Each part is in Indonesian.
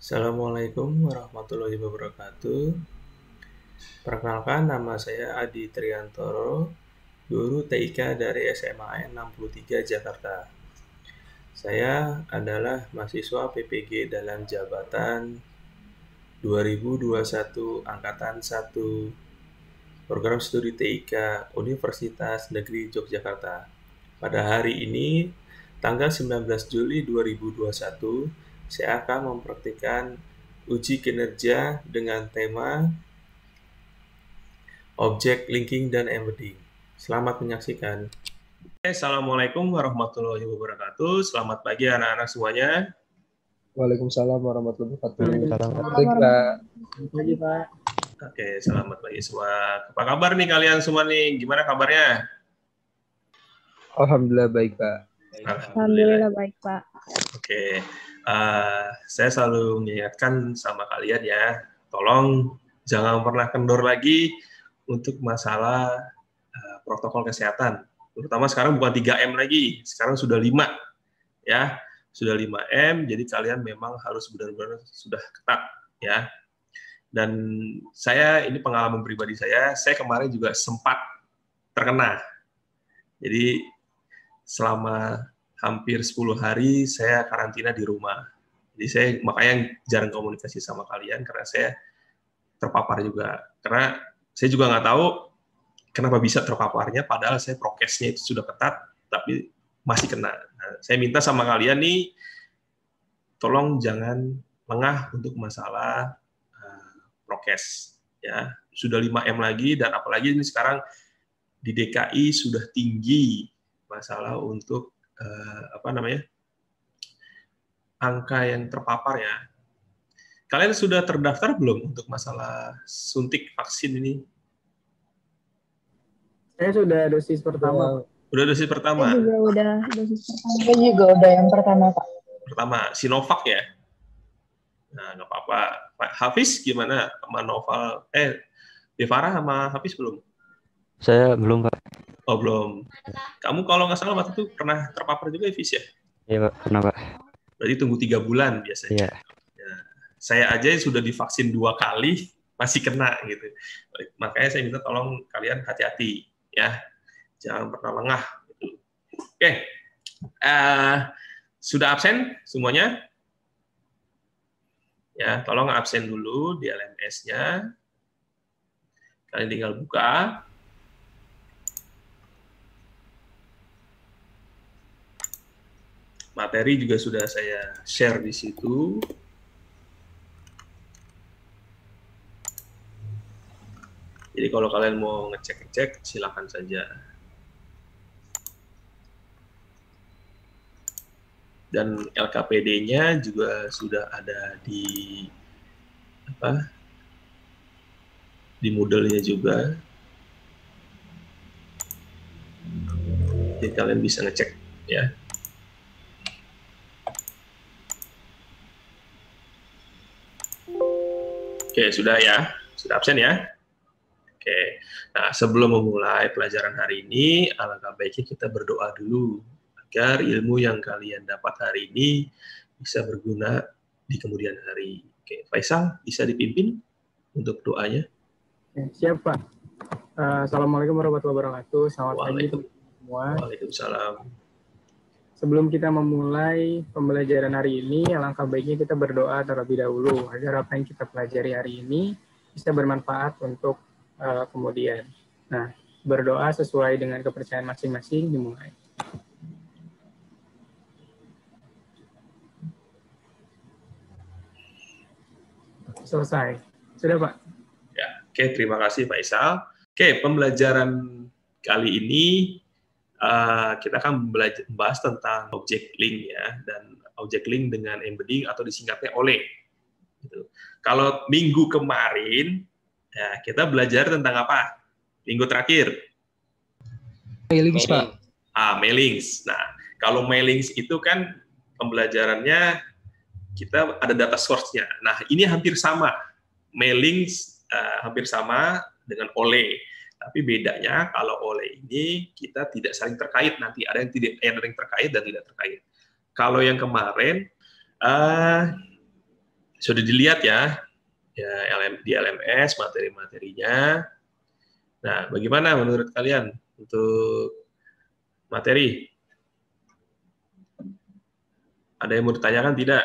Assalamualaikum warahmatullahi wabarakatuh. Perkenalkan, nama saya Adi Triantoro, guru TIK dari SMA 63 Jakarta. Saya adalah mahasiswa PPG dalam jabatan 2021 Angkatan 1 Program Studi TIK Universitas Negeri Yogyakarta. Pada hari ini, tanggal 19 Juli 2021, saya akan mempraktikkan uji kinerja dengan tema objek linking dan embedding. Selamat menyaksikan. Assalamualaikum warahmatullahi wabarakatuh. Selamat pagi anak-anak semuanya. Waalaikumsalam warahmatullahi wabarakatuh. Waalaikumsalam. Baik, Pak. Selamat pagi, Pak. Oke, selamat pagi semua. Apa kabar nih kalian semua nih? Gimana kabarnya? Alhamdulillah baik, Pak. Alhamdulillah baik, Pak. Oke, saya selalu mengingatkan sama kalian ya, tolong jangan pernah kendor lagi untuk masalah protokol kesehatan. Terutama sekarang bukan 3M lagi, sekarang sudah 5 ya. Sudah 5M, jadi kalian memang harus benar-benar sudah ketat ya. Dan saya, ini pengalaman pribadi saya kemarin juga sempat terkena. Jadi selama hampir 10 hari saya karantina di rumah. Jadi saya makanya jarang komunikasi sama kalian karena saya terpapar juga. Karena saya juga nggak tahu kenapa bisa terpaparnya, padahal saya prokesnya itu sudah ketat, tapi masih kena. Nah, saya minta sama kalian nih, tolong jangan lengah untuk masalah prokes. Ya, sudah 5M lagi, dan apalagi ini sekarang di DKI sudah tinggi masalah untuk angka yang terpapar ya. Kalian sudah terdaftar belum untuk masalah suntik vaksin ini? Saya sudah dosis pertama. Udah dosis pertama? Saya juga udah dosis pertama. Saya juga udah yang pertama, Pak. Pertama, Sinovac ya? Nah, nggak apa-apa. Pak Hafiz gimana sama Noval? Devara sama Hafiz belum? Saya belum, Pak. Oh, belum. Kamu kalau nggak salah waktu itu pernah terpapar juga, Hafiz ya? Iya, Pak. Pernah, Pak. Berarti tunggu 3 bulan biasanya. Iya. Ya, saya aja sudah divaksin 2 kali, masih kena gitu. Makanya saya minta tolong kalian hati-hati ya. Jangan pernah lengah. Gitu. Oke. Sudah absen semuanya? Ya, tolong absen dulu di LMS-nya. Kalian tinggal buka. Materi juga sudah saya share di situ. Jadi kalau kalian mau ngecek-ngecek, silakan saja. Dan LKPD-nya juga sudah ada di Moodle-nya juga. Jadi kalian bisa ngecek ya. Oke, sudah ya? Sudah absen ya? Oke. Nah, sebelum memulai pelajaran hari ini, alangkah baiknya kita berdoa dulu agar ilmu yang kalian dapat hari ini bisa berguna di kemudian hari. Oke, Faisal bisa dipimpin untuk doanya? Siap, Pak. Assalamualaikum warahmatullahi wabarakatuh. Selamat pagi semua. Waalaikumsalam. Sebelum kita memulai pembelajaran hari ini, alangkah baiknya kita berdoa terlebih dahulu agar apa yang kita pelajari hari ini bisa bermanfaat untuk kemudian. Nah, berdoa sesuai dengan kepercayaan masing-masing dimulai. Selesai. Sudah, Pak? Ya, oke, terima kasih Pak Isal. Oke, pembelajaran kali ini kita akan membahas tentang object link ya, dan object link dengan embedding atau disingkatnya OLE. Gitu. Kalau minggu kemarin ya, kita belajar tentang apa? Minggu terakhir? Mailings, Pak. Mailings. Nah, kalau mailings itu kan pembelajarannya kita ada data source-nya. Nah, ini hampir sama. Mailings hampir sama dengan OLE. Tapi bedanya kalau OLE ini kita tidak saling terkait, nanti ada yang terkait dan tidak terkait. Kalau yang kemarin Sudah dilihat ya, di LMS materi-materinya. Nah, bagaimana menurut kalian untuk materi? Ada yang mau ditanyakan tidak?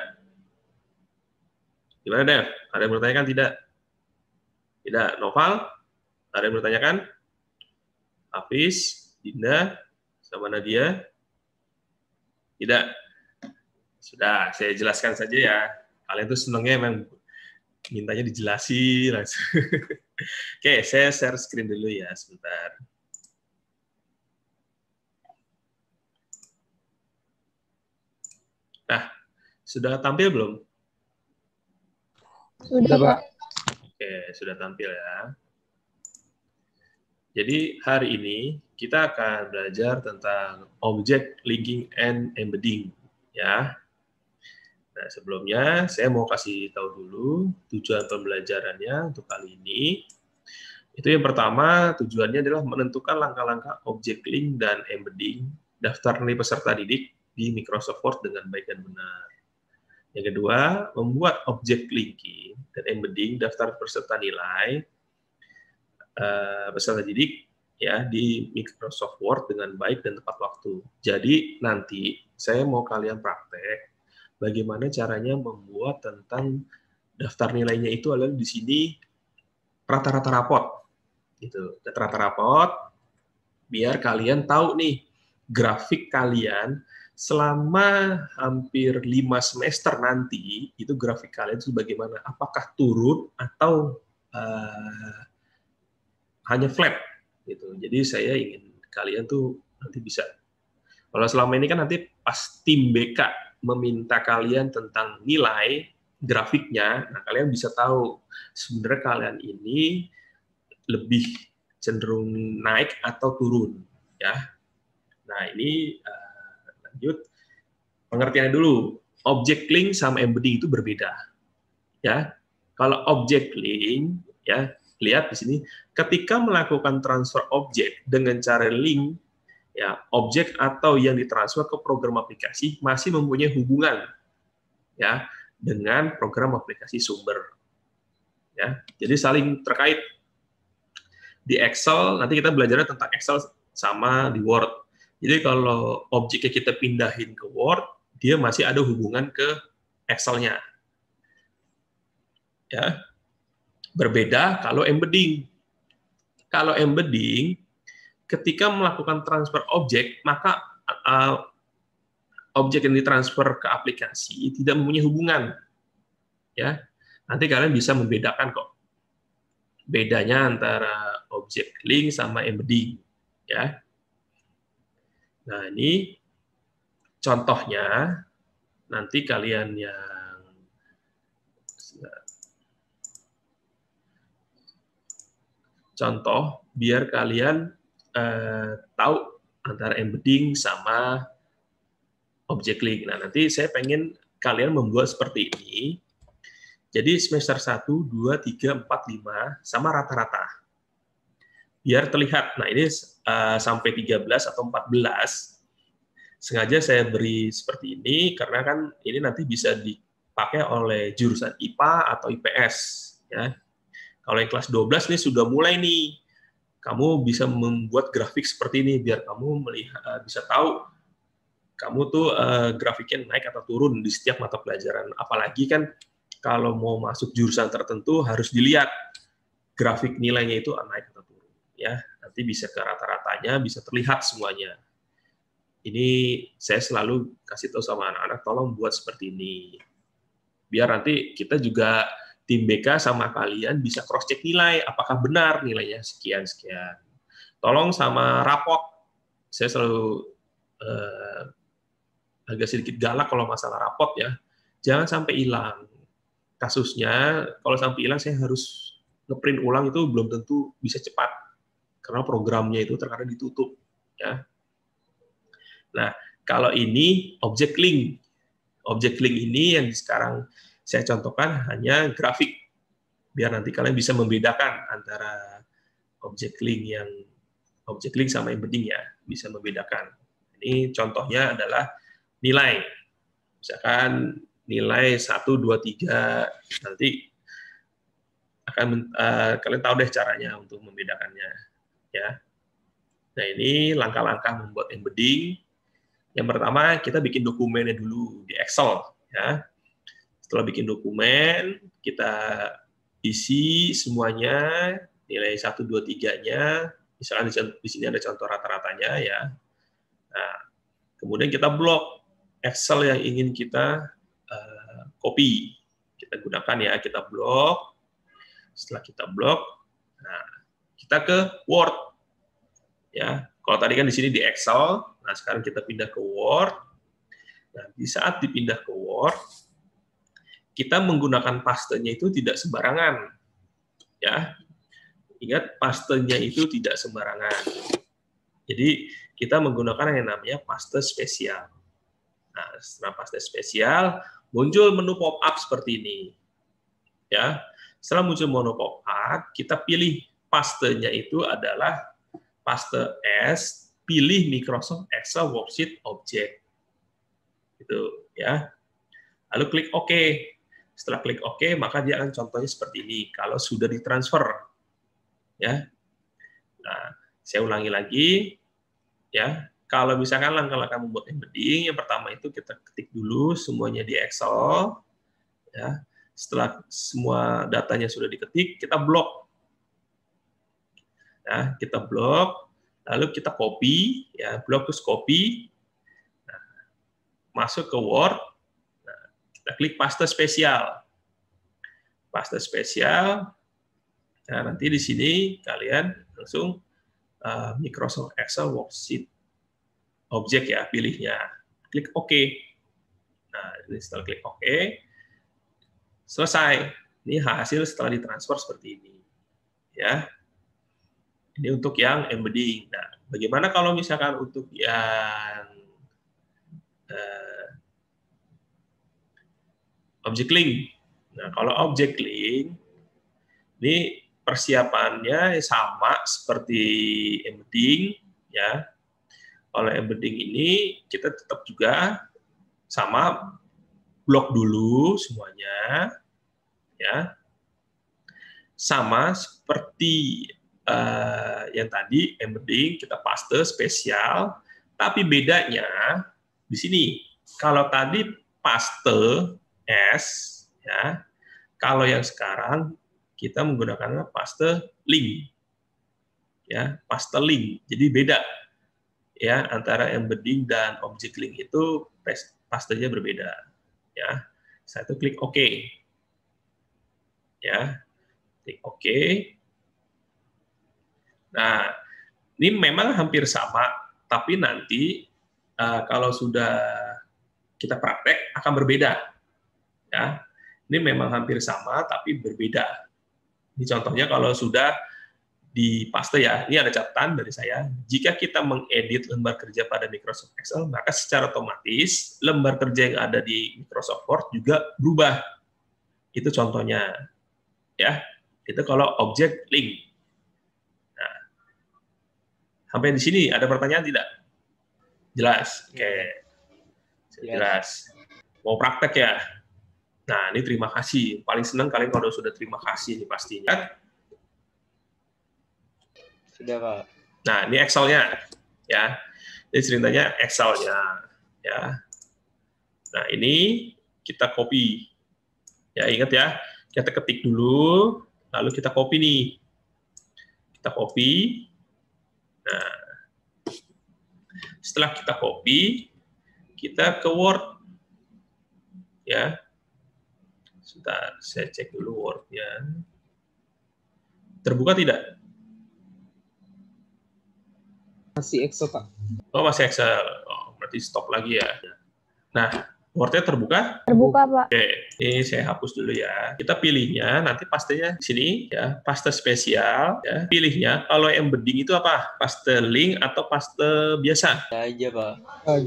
Gimana, Dev? Ada yang mau ditanyakan tidak? Tidak. Noval? Ada yang mau ditanyakan? Hafiz, Dinda, sama Nadia? Tidak. Sudah, saya jelaskan saja ya. Kalian tuh senangnya emang mintanya dijelasin langsung. Oke, saya share screen dulu ya sebentar. Nah, sudah tampil belum? Sudah, Pak. Oke, sudah tampil ya. Jadi hari ini kita akan belajar tentang object linking and embedding ya. Nah, sebelumnya saya mau kasih tahu dulu tujuan pembelajarannya untuk kali ini. Itu yang pertama, tujuannya adalah menentukan langkah-langkah object link dan embedding daftar nilai peserta didik di Microsoft Word dengan baik dan benar. Yang kedua, membuat object linking dan embedding daftar peserta nilai peserta didik ya di Microsoft Word dengan baik dan tepat waktu. Jadi nanti saya mau kalian praktek bagaimana caranya membuat tentang daftar nilainya itu adalah di sini rata-rata rapot gitu. Rata-rata rapot biar kalian tahu nih grafik kalian selama hampir 5 semester nanti itu grafik kalian itu bagaimana? Apakah turun atau hanya flat gitu. Jadi saya ingin kalian tuh nanti bisa. Kalau selama ini kan nanti pas tim BK meminta kalian tentang nilai grafiknya, nah kalian bisa tahu sebenarnya kalian ini lebih cenderung naik atau turun ya. Nah, ini lanjut pengertiannya dulu. Object link sama embedding itu berbeda. Ya. Kalau object link ya, lihat di sini ketika melakukan transfer objek dengan cara link ya, objek atau yang ditransfer ke program aplikasi masih mempunyai hubungan ya dengan program aplikasi sumber. Ya. Jadi saling terkait. Di Excel nanti kita belajar tentang Excel sama di Word. Jadi kalau objeknya kita pindahin ke Word, dia masih ada hubungan ke Excel-nya. Ya. Berbeda kalau embedding. Kalau embedding, ketika melakukan transfer objek, maka objek yang ditransfer ke aplikasi tidak mempunyai hubungan. Ya, nanti kalian bisa membedakan kok. Bedanya antara objek link sama embedding. Ya. Nah, ini contohnya, nanti kalian yang contoh biar kalian tahu antara embedding sama object link. Nah, nanti saya pengen kalian membuat seperti ini. Jadi semester 1, 2, 3, 4, 5 sama rata-rata. Biar terlihat. Nah, ini sampai 13 atau 14. Sengaja saya beri seperti ini karena kan ini nanti bisa dipakai oleh jurusan IPA atau IPS ya. Kalau yang kelas 12 nih sudah mulai nih, kamu bisa membuat grafik seperti ini biar kamu melihat bisa tahu kamu tuh grafiknya naik atau turun di setiap mata pelajaran. Apalagi kan kalau mau masuk jurusan tertentu harus dilihat grafik nilainya itu naik atau turun. Ya, nanti bisa ke rata-ratanya, bisa terlihat semuanya. Ini saya selalu kasih tahu sama anak-anak, tolong buat seperti ini. Biar nanti kita juga tim BK sama kalian bisa cross-check nilai, apakah benar nilainya sekian-sekian. Tolong sama rapot, saya selalu agak sedikit galak kalau masalah rapot ya, jangan sampai hilang. Kasusnya, kalau sampai hilang saya harus ngeprint ulang itu belum tentu bisa cepat, karena programnya itu terkadang ditutup. Ya. Nah, kalau ini object link. Object link ini yang sekarang saya contohkan hanya grafik, biar nanti kalian bisa membedakan antara object link sama embedding ya, bisa membedakan. Ini contohnya adalah nilai. Misalkan nilai 1, 2, 3. Nanti akan kalian tahu deh caranya untuk membedakannya, ya. Nah, ini langkah-langkah membuat embedding. Yang pertama, kita bikin dokumennya dulu di Excel, ya. Setelah bikin dokumen, kita isi semuanya, nilai 1, 2, 3-nya. Misalkan di sini ada contoh rata-ratanya, ya. Nah, kemudian kita blok Excel yang ingin kita copy. Kita gunakan, ya, kita blok. Setelah kita blok, nah, kita ke Word, ya. Kalau tadi kan di sini di Excel, nah sekarang kita pindah ke Word. Nah, di saat dipindah ke Word, kita menggunakan pastenya itu tidak sembarangan, ya. Ingat, pastenya itu tidak sembarangan. Jadi kita menggunakan yang namanya paste spesial. Nah, setelah paste spesial, muncul menu pop-up seperti ini, ya. Setelah muncul menu pop-up, kita pilih pastenya itu adalah paste S, pilih Microsoft Excel Worksheet Object. Gitu, ya. Lalu klik OK. Setelah klik OK, maka dia akan contohnya seperti ini kalau sudah ditransfer, ya. Nah, saya ulangi lagi, ya. Kalau misalkan langkah-langkah membuat embedding, yang pertama itu kita ketik dulu semuanya di Excel, ya. Setelah semua datanya sudah diketik, kita blok. Nah, kita blok, lalu kita copy, ya, blok terus copy. Nah, masuk ke Word. Nah, kita klik paste spesial. Paste spesial. Nah, nanti di sini kalian langsung Microsoft Excel Worksheet Object, ya, pilihnya. Klik OK. Nah, ini setelah klik OK, selesai. Ini hasil setelah ditransfer seperti ini, ya. Ini untuk yang embedding. Nah, bagaimana kalau misalkan untuk yang object link? Nah, kalau object link, ini persiapannya sama seperti embedding, ya. Kalau embedding ini kita tetap juga sama, blok dulu semuanya, ya, sama seperti yang tadi embedding, kita paste spesial, tapi bedanya di sini. Kalau tadi paste S, ya, kalau yang sekarang kita menggunakan paste link, ya, paste link. Jadi beda, ya, antara embedding dan object link itu pastenya berbeda, ya. Saya itu klik OK, ya, klik OK. Nah, ini memang hampir sama, tapi nanti kalau sudah kita praktek akan berbeda, ya. Ini memang hampir sama, tapi berbeda. Ini contohnya kalau sudah di paste, ya. Ini ada catatan dari saya. Jika kita mengedit lembar kerja pada Microsoft Excel, maka secara otomatis lembar kerja yang ada di Microsoft Word juga berubah. Itu contohnya, ya. Itu kalau object link. Nah, sampai di sini ada pertanyaan tidak? Jelas? Oke. Jelas. Mau praktek, ya? Nah, ini terima kasih. Paling senang kalian kalau sudah terima kasih nih pastinya. Sudah, Pak. Nah, ini Excel-nya, ya. Ini ceritanya Excel-nya, ya. Nah, ini kita copy. Ya, ingat ya, kita ketik dulu, lalu kita copy nih. Kita copy. Nah, setelah kita copy, kita ke Word. Ya. Sebentar, saya cek dulu Word-nya. Terbuka tidak? Masih Excel, Pak. Oh, masih Excel. Oh, berarti stop lagi ya. Nah, Word-nya terbuka? Terbuka, Pak. Oke, ini saya hapus dulu ya. Kita pilihnya, nanti pastenya di sini, ya, paste spesial. Ya. Pilihnya, kalau embedding itu apa? Paste link atau paste biasa? Aja, Pak.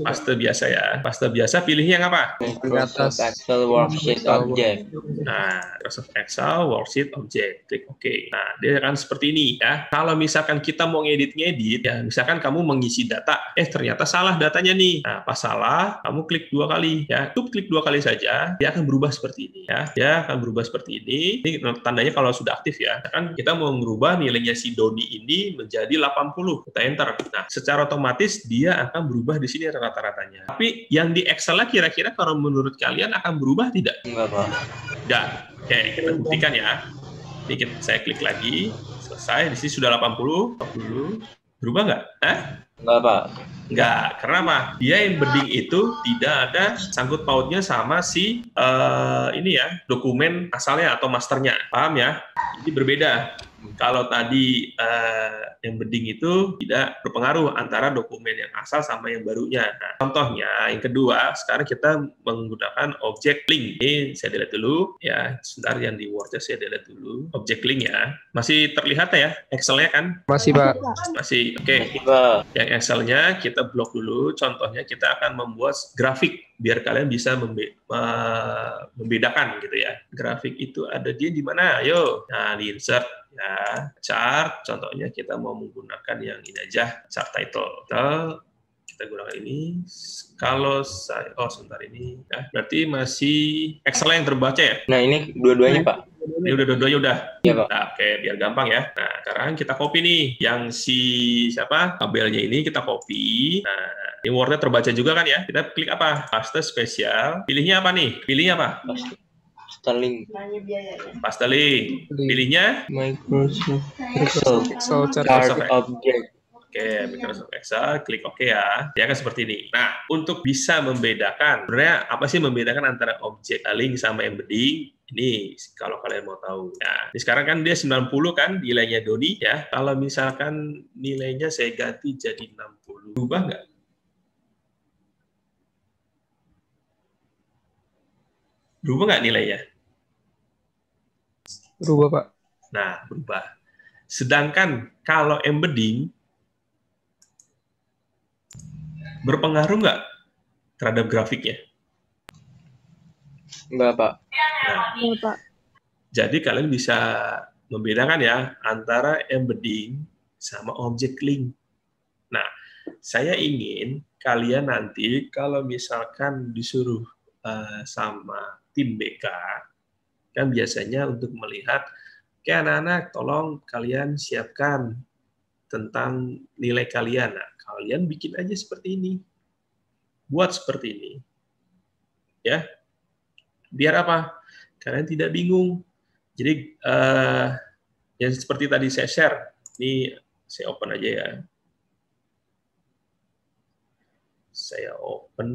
Paste biasa ya. Paste biasa pilihnya yang apa? Microsoft Excel Worksheet Object. Nah, Microsoft Excel Worksheet Object. Klik OK. Nah, dia akan seperti ini ya. Kalau misalkan kita mau ngedit-ngedit, ya, misalkan kamu mengisi data, ternyata salah datanya nih. Nah, pas salah, kamu klik 2 kali. ya, cukup klik 2 kali saja, dia akan berubah seperti ini ya. Dia akan berubah seperti ini. Ini tandanya kalau sudah aktif ya. Kan kita mau merubah nilainya si Doni ini menjadi 80. Kita enter. Nah, secara otomatis dia akan berubah di sini rata-ratanya. Tapi yang di Excel-nya kira-kira kalau menurut kalian akan berubah tidak? Enggak, Pak. Enggak. Oke, kita buktikan ya. Ini saya klik lagi. Selesai. Di sini sudah 80. Berubah nggak? Enggak, Pak. Enggak, karena apa? Dia embedding itu tidak ada sangkut pautnya sama si ini ya, dokumen asalnya atau masternya. Paham ya? Ini berbeda. Kalau tadi embedding itu tidak berpengaruh antara dokumen yang asal sama yang barunya. Nah, contohnya, yang kedua, sekarang kita menggunakan objek link. Ini saya delete dulu, ya. Sebentar, yang di Word saya delete dulu. Objek link ya. Masih terlihat ya Excel-nya kan? Masih, Pak. Masih, oke. Pak. Yang Excel-nya kita blok dulu. Contohnya kita akan membuat grafik biar kalian bisa membedakan gitu ya. Grafik itu ada di mana? Ayo. Nah, di insert ya, chart. Contohnya kita mau menggunakan yang ini aja, chart title. Kita gunakan ini. Kalau saya, sebentar ini, ya, berarti masih Excel yang terbaca ya? Nah, ini dua-duanya, Pak. Ini udah dua-duanya udah. Iya, Pak. Nah, oke, biar gampang ya. Nah, sekarang kita copy nih, yang si siapa tabelnya ini kita copy. Nah, ini Word-nya terbaca juga kan ya? Kita klik apa? Paste spesial. Pilihnya apa nih? Pilihnya apa? Sterling. Paste link. Pilihnya Microsoft Excel. Chart. Chart object. Oke, Microsoft Excel, klik OK ya. Dia akan seperti ini. Nah, untuk bisa membedakan, sebenarnya apa sih membedakan antara objek link sama embedding? Ini kalau kalian mau tahu. Nah, sekarang kan dia 90 kan nilainya Doni ya. Kalau misalkan nilainya saya ganti jadi 60, berubah nggak? Berubah nggak nilainya? Berubah, Pak. Nah, berubah. Sedangkan kalau embedding, berpengaruh nggak terhadap grafiknya? Enggak, Pak. Nah, Iya, Pak. jadi kalian bisa membedakan ya antara embedding sama objek link. Nah, saya ingin kalian nanti kalau misalkan disuruh sama tim BK, kan biasanya untuk melihat, oke anak-anak, tolong kalian siapkan tentang nilai kalian. Nah, kalian bikin aja seperti ini. Buat seperti ini. Ya. Biar apa? Kalian tidak bingung. Jadi, yang seperti tadi saya share, ini saya open aja ya. Saya open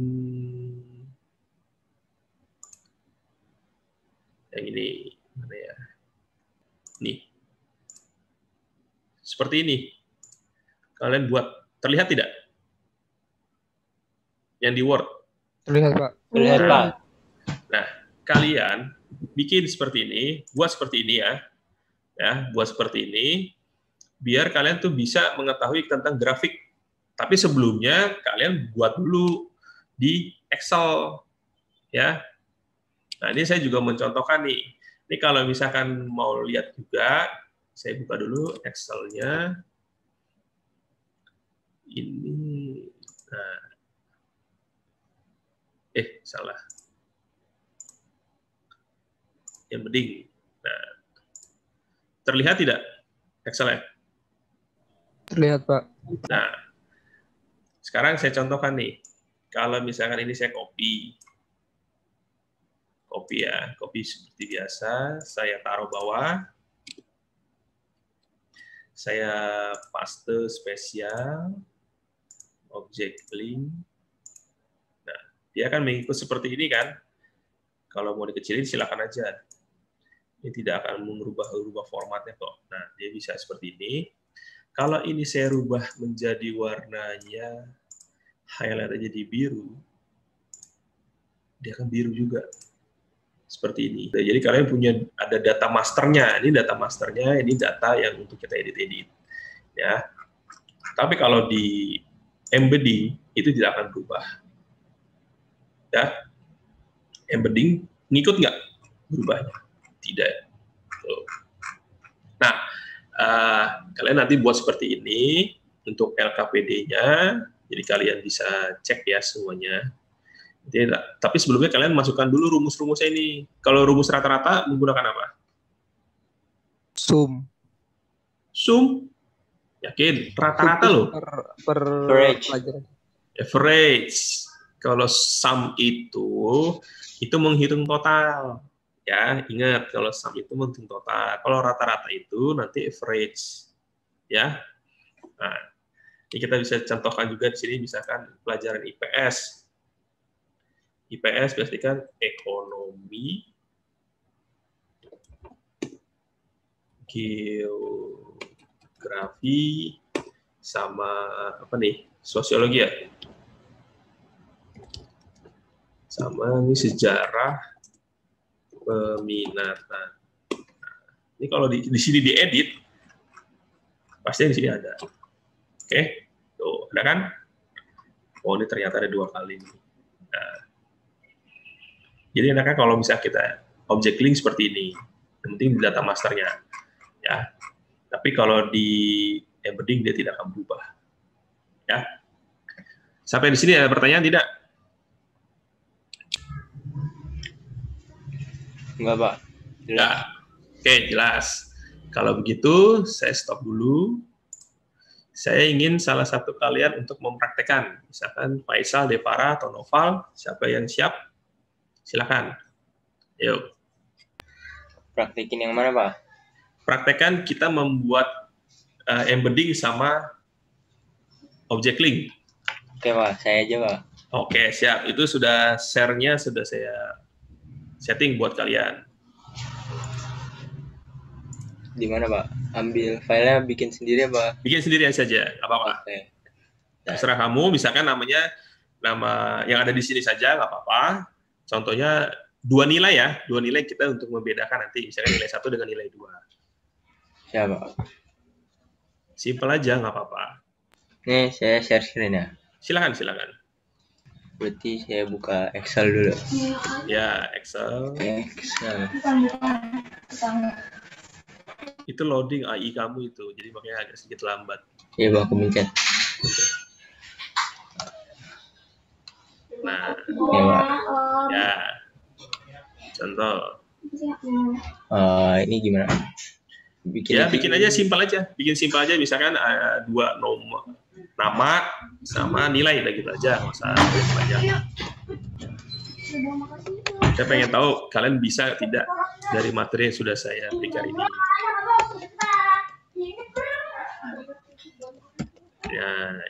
yang ini. Mana ya? Nih. Seperti ini. Kalian buat. Terlihat tidak? Yang di Word. Terlihat, Pak. Terlihat, Pak. Nah, kalian bikin seperti ini, buat seperti ini ya. Ya, buat seperti ini biar kalian tuh bisa mengetahui tentang grafik. Tapi sebelumnya kalian buat dulu di Excel ya. Nah, ini saya juga mencontohkan nih. Ini kalau misalkan mau lihat juga, saya buka dulu Excel-nya. Ini, nah, salah. Embedding. Nah, terlihat tidak Excel-nya? Terlihat, Pak. Nah, sekarang saya contohkan nih. Kalau misalkan ini saya copy ya, copy seperti biasa, saya taruh bawah, saya paste spesial, objek link. Nah, dia akan mengikut seperti ini kan. Kalau mau dikecilin silakan aja. Ini tidak akan merubah formatnya kok. Nah, dia bisa seperti ini. Kalau ini saya rubah menjadi warnanya highlight aja di biru, dia akan biru juga. Seperti ini. Jadi kalian punya ada data masternya. Ini data masternya, ini data yang untuk kita edit-edit. Ya. Tapi kalau di embedding itu tidak akan berubah. Ya. Embedding ngikut nggak berubahnya? Tidak. Nah, kalian nanti buat seperti ini untuk LKPD-nya. Jadi kalian bisa cek ya semuanya. Tidak. Tapi sebelumnya kalian masukkan dulu rumus-rumusnya ini. Kalau rumus rata-rata menggunakan apa? Sum. Sum? Yakin? Rata-rata loh. Per Average. pelajaran. Average. Kalau sum itu menghitung total. Ya, ingat kalau sum itu menghitung total. Kalau rata-rata itu nanti average. Ya. Nah, ini kita bisa contohkan juga di sini misalkan pelajaran IPS. IPS berarti kan ekonomi, geografi, sama apa nih? Sosiologi ya. Sama ini sejarah, peminatan. Nah, ini kalau di sini diedit, pasti di sini ada. Oke, tuh ada kan? Oh, ini ternyata ada 2 kali. Nah, jadi enaknya kalau misalnya kita object link seperti ini, yang penting di data masternya, ya. Tapi kalau di embedding dia tidak akan berubah, ya. Sampai di sini ada pertanyaan tidak? Enggak, Pak. Ya. Oke, jelas. Kalau begitu, saya stop dulu. Saya ingin salah satu kalian untuk mempraktekkan, misalkan Faisal, Devara, atau Noval, siapa yang siap? Silakan. Yuk. Praktekin yang mana, Pak? Praktekkan kita membuat embedding sama object link. Oke, Pak. Saya aja, Pak. Oke, siap. Itu sudah share-nya sudah saya setting buat kalian. Di mana, Pak? Ambil filenya bikin sendiri, Pak. Bikin sendirian saja, nggak apa-apa. Oke. Terserah kamu, misalkan nama yang ada di sini saja, nggak apa-apa. Contohnya 2 nilai ya, 2 nilai kita untuk membedakan nanti, misalkan nilai 1 dengan nilai 2. Ya, Pak. Simple aja, nggak apa-apa. Nih, saya share screen ya. Silakan. Berarti saya buka Excel dulu. Ya, Excel. Excel. Itu loading AI kamu itu, jadi makanya agak sedikit lambat. Iya, Pak. Aku mencet. Nah, Ya, Pak. ya. Contoh. Ini gimana? Bikin aja simpel aja. Bikin simpel aja, misalkan 2 nama sama nilai lah gitu aja, nggak usah banyak. Saya pengen tahu kalian bisa tidak dari materi yang sudah saya berikan ini.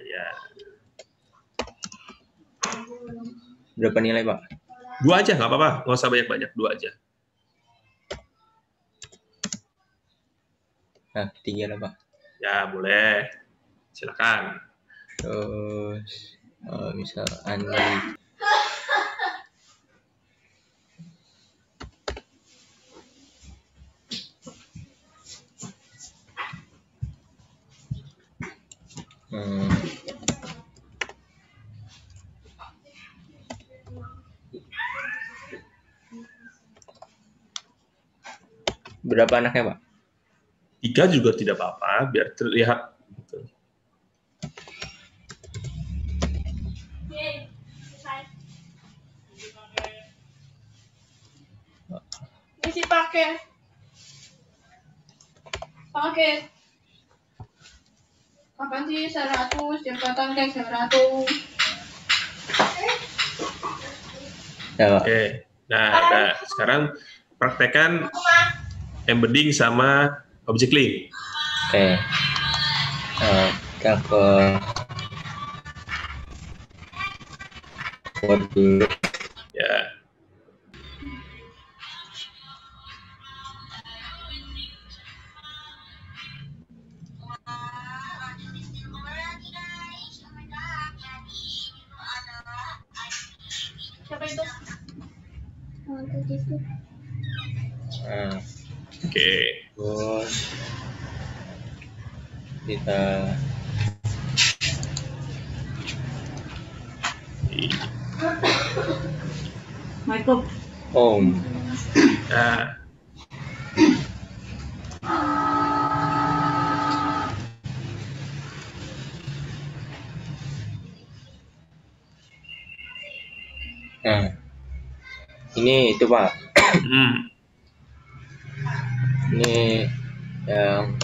Ya. Berapa nilai, Pak? 2 aja, nggak apa-apa. Nggak usah banyak-banyak, 2 aja. Nah, 3 lah, Pak. Ya, boleh. Silakan. Terus, misal Andi. Berapa anaknya, Pak? 3 juga tidak apa-apa, biar terlihat. Gitu. Isi pakai. Kapan sih 100? Jabatan kayak 100. Ya, Pak. Oke. Nah, sekarang praktekkan embedding sama object link. Oke. Kita ke Word dulu. Ya. Siapa itu? Nah, Oke. terus kita Michael. home. Nah, Nah, ini itu Pak. Ini yang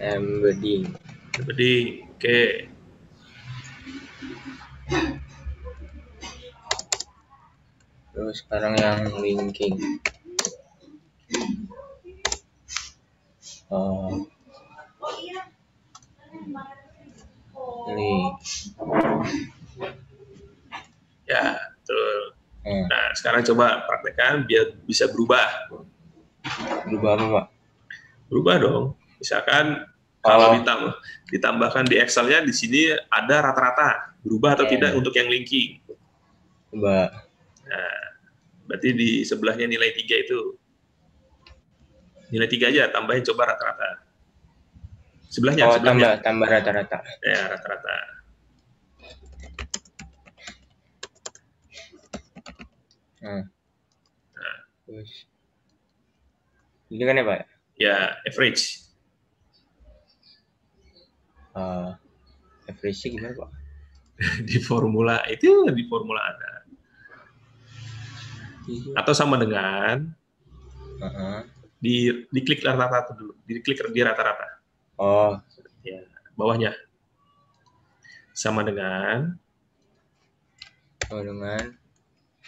embedding. Jadi, oke. Terus sekarang yang linking. Ini. Ya, betul. Nah, sekarang coba praktekkan biar bisa berubah. Berubah apa Pak? Berubah dong. Misalkan kalau ditambahkan di Excel-nya di sini ada rata-rata. Berubah atau tidak untuk yang linking. Coba. Nah, berarti di sebelahnya nilai 3 itu. Nilai 3 aja, tambahin coba rata-rata. Sebelahnya, sebelahnya. Tambah rata-rata. Ya, rata-rata. Nah. Terus. Ini kan ya Pak? Ya, average. Average-nya gimana Pak? Di formula itu, di formula ada. Atau sama dengan diklik rata-rata dulu, diklik di rata-rata. Oh, ya, bawahnya sama dengan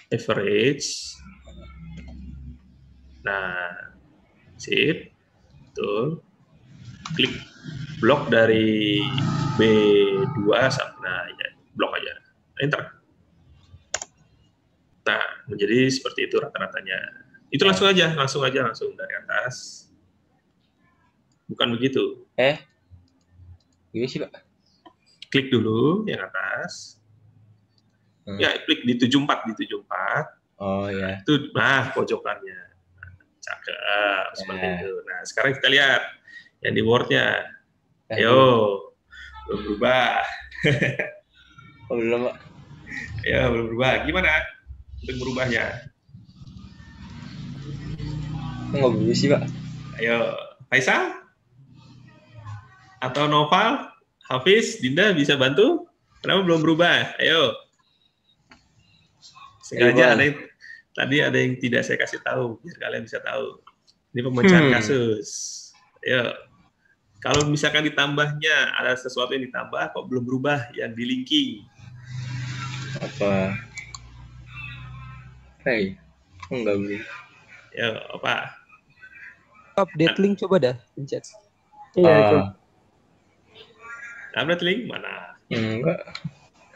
average. Nah, sip, betul. Klik blok dari B2 sampai, nah ya, blok aja, enter. Nah, menjadi seperti itu rata-ratanya. Itu langsung dari atas. Bukan begitu. Gimana sih Pak? Klik dulu yang atas. Ya, klik di 74, Oh ya. Itu, nah, pojokannya. Cakep, seperti itu. Nah, sekarang kita lihat yang di Word-nya. Ayo, belum berubah. Belum Pak. Ya, belum berubah. Gimana untuk berubahnya? Nggak berubah sih Pak. Ayo, Faisal? Atau Noval? Hafiz? Dinda bisa bantu? Kenapa belum berubah? Ayo. Sengaja tadi ada yang tidak saya kasih tahu, biar kalian bisa tahu. Ini pemecahan kasus. Ayo. Kalau misalkan ditambahnya, ada sesuatu yang ditambah, kok belum berubah, yang di linking. Apa? Enggak boleh. Ya, apa? Update link coba dah, pencet. Iya, coba. Update link mana? Enggak.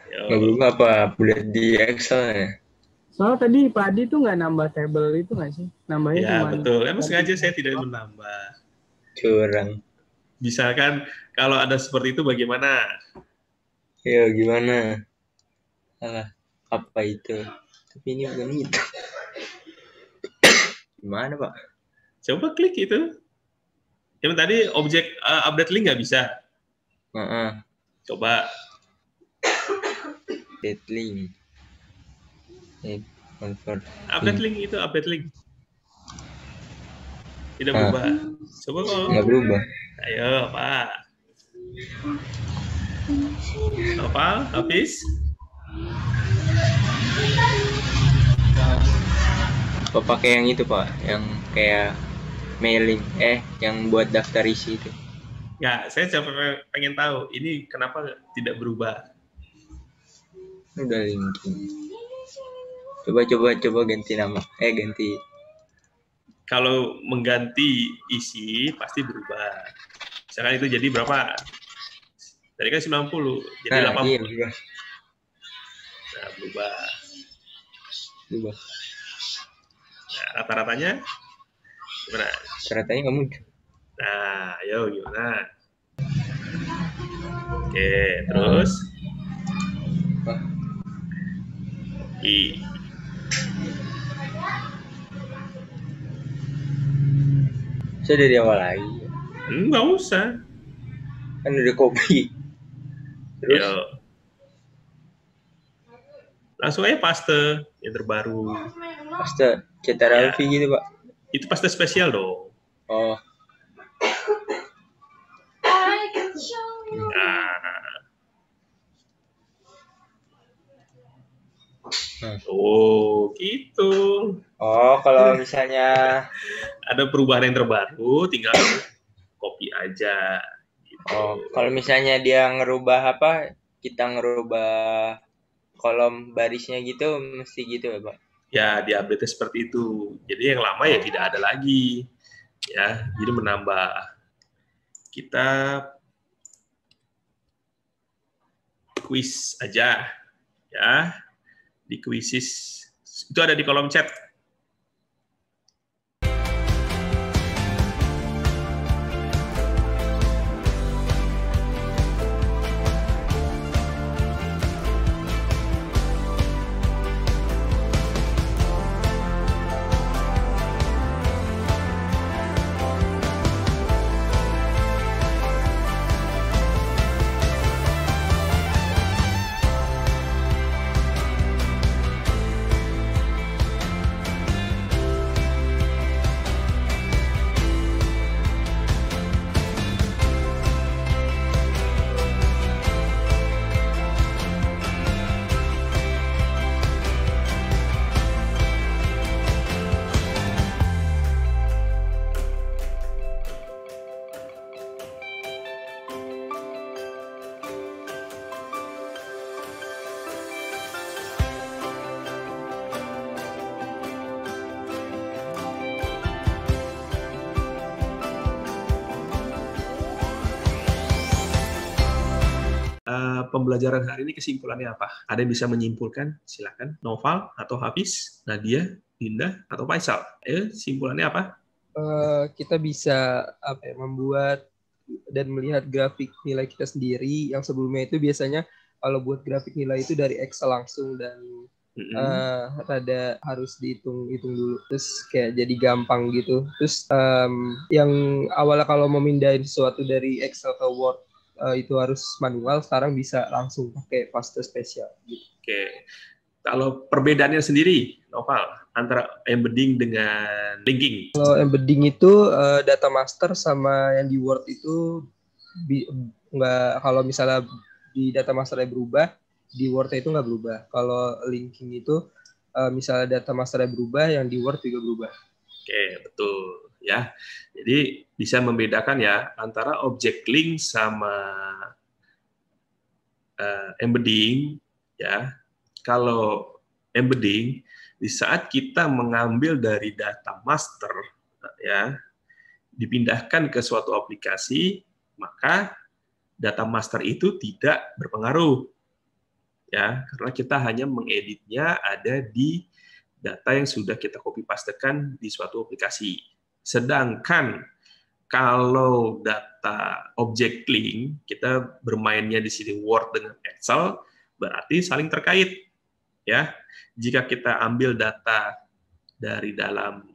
Enggak berubah apa? Boleh di Excel ya? Soalnya tadi Pak Adi tuh nggak nambah tabel itu nggak sih? Nambahnya Ya, cuma betul. Emang sengaja saya tidak menambah. Curang. Misalkan kalau ada seperti itu bagaimana? Ya, gimana? Alah, apa itu? Tapi ini bukan itu. Gimana Pak? Coba klik itu. Yang tadi objek update link nggak bisa. Coba. Update link. Update link itu, update link. Tidak berubah. Coba kalau. Nggak berubah. Ayo, Pak. Apa? Hafiz? Apa pakai yang itu Pak? Yang kayak mailing, yang buat daftar isi itu. Ya, saya pengen tahu ini kenapa tidak berubah. Udah linking. Coba ganti nama. Ganti. Kalau mengganti isi pasti berubah. Misalkan itu jadi berapa? Tadi kan 90, jadi 80. Iya, berubah. Nah, berubah. Nah, rata-ratanya gimana? Rata-ratanya nggak muncul. Nah, ayo gimana? Oke, terus Saya dari awal lagi. Nggak usah. Kan udah copy. Terus? Yo. Langsung aja paste yang terbaru. Paste cetar Alfi gitu Pak. Itu paste spesial dong. Oh. Nah. Oh, gitu. Oh, kalau misalnya Ada perubahan yang terbaru, tinggal copy aja. Gitu. kalau misalnya dia ngerubah apa, kita ngerubah kolom barisnya gitu, mesti gitu ya, Pak? Ya, di-update seperti itu. Jadi yang lama ya tidak ada lagi. Ya, jadi menambah. Kita quiz aja. Ya, di quizzes. Itu ada di kolom chat. Pembelajaran hari ini kesimpulannya apa? Ada yang bisa menyimpulkan? Silakan. Noval atau Hafiz, Nadia, Dinda, atau Faisal. Ayo, simpulannya apa? Kita bisa membuat dan melihat grafik nilai kita sendiri. Yang sebelumnya itu biasanya kalau buat grafik nilai itu dari Excel langsung dan rada harus dihitung dulu. Terus kayak jadi gampang gitu. Terus yang awalnya kalau memindahin sesuatu dari Excel ke Word itu harus manual, sekarang bisa langsung pakai paste spesial gitu. Oke. Kalau perbedaannya sendiri, Noval, antara embedding dengan linking? Kalau embedding itu data master sama yang di Word itu nggak, kalau misalnya di data masternya berubah, di Word itu nggak berubah. Kalau linking itu misalnya data masternya berubah, yang di Word juga berubah. Oke, betul. Ya, jadi bisa membedakan ya antara object link sama embedding. Ya, kalau embedding di saat kita mengambil dari data master, ya, dipindahkan ke suatu aplikasi, maka data master itu tidak berpengaruh, ya, karena kita hanya mengeditnya ada di data yang sudah kita copy pastekan di suatu aplikasi. Sedangkan kalau data object link, kita bermainnya di sini Word dengan Excel, berarti saling terkait. Ya, jika kita ambil data dari dalam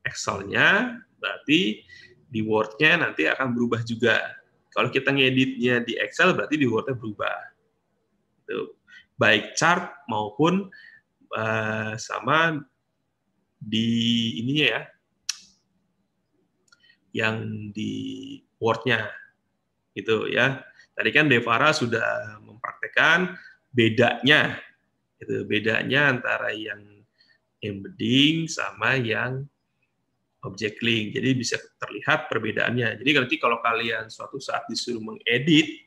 Excel-nya, berarti di Word-nya nanti akan berubah juga. Kalau kita ngeditnya di Excel, berarti di Word-nya berubah. Itu baik chart maupun sama di ininya ya, yang di Word-nya gitu ya. Tadi kan Devara sudah mempraktekkan bedanya antara yang embedding sama yang object link. Jadi bisa terlihat perbedaannya. Jadi nanti kalau kalian suatu saat disuruh mengedit,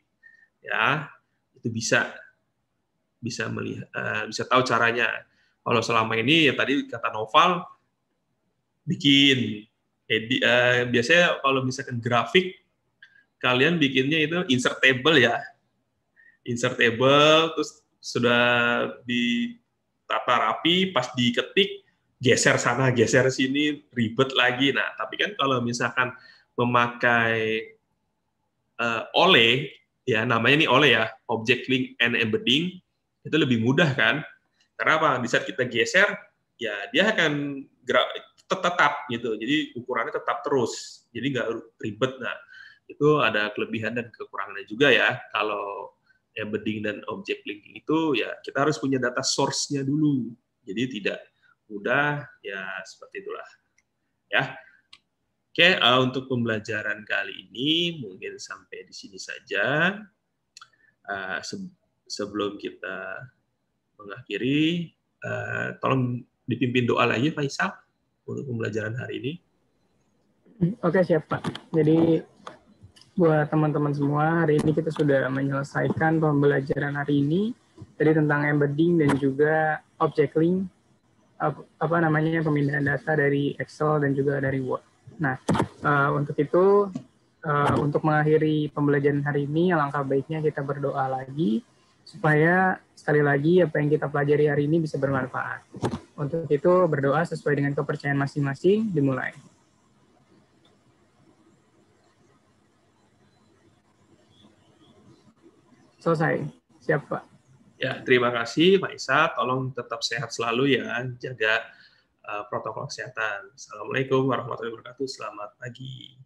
ya itu bisa melihat, bisa tahu caranya. Kalau selama ini ya tadi kata Noval bikin edit, biasanya kalau misalkan grafik kalian bikinnya itu insert table ya, insert table terus sudah ditata rapi, pas diketik geser sana geser sini ribet lagi. Nah tapi kan kalau misalkan memakai OLE ya, namanya ini OLE ya, object link and embedding, itu lebih mudah kan, karena apa, di saat kita geser ya dia akan tetap gitu, jadi ukurannya tetap terus, jadi nggak ribet. Nah itu ada kelebihan dan kekurangannya juga ya. Kalau embedding dan object linking itu ya kita harus punya data source-nya dulu, jadi tidak mudah ya, seperti itulah ya. Oke, untuk pembelajaran kali ini mungkin sampai di sini saja. Sebelum kita mengakhiri, tolong dipimpin doa lagi Pak Ishak untuk pembelajaran hari ini. Oke, siap Pak. Jadi buat teman-teman semua, hari ini kita sudah menyelesaikan pembelajaran hari ini jadi tentang embedding dan juga object link, pemindahan data dari Excel dan juga dari Word. Nah, untuk itu, untuk mengakhiri pembelajaran hari ini, alangkah baiknya kita berdoa lagi supaya sekali lagi apa yang kita pelajari hari ini bisa bermanfaat. Untuk itu berdoa sesuai dengan kepercayaan masing-masing, dimulai. Selesai. Siap, Pak. Ya, terima kasih Pak Ishak. Tolong tetap sehat selalu ya, jaga protokol kesehatan. Assalamualaikum warahmatullahi wabarakatuh. Selamat pagi.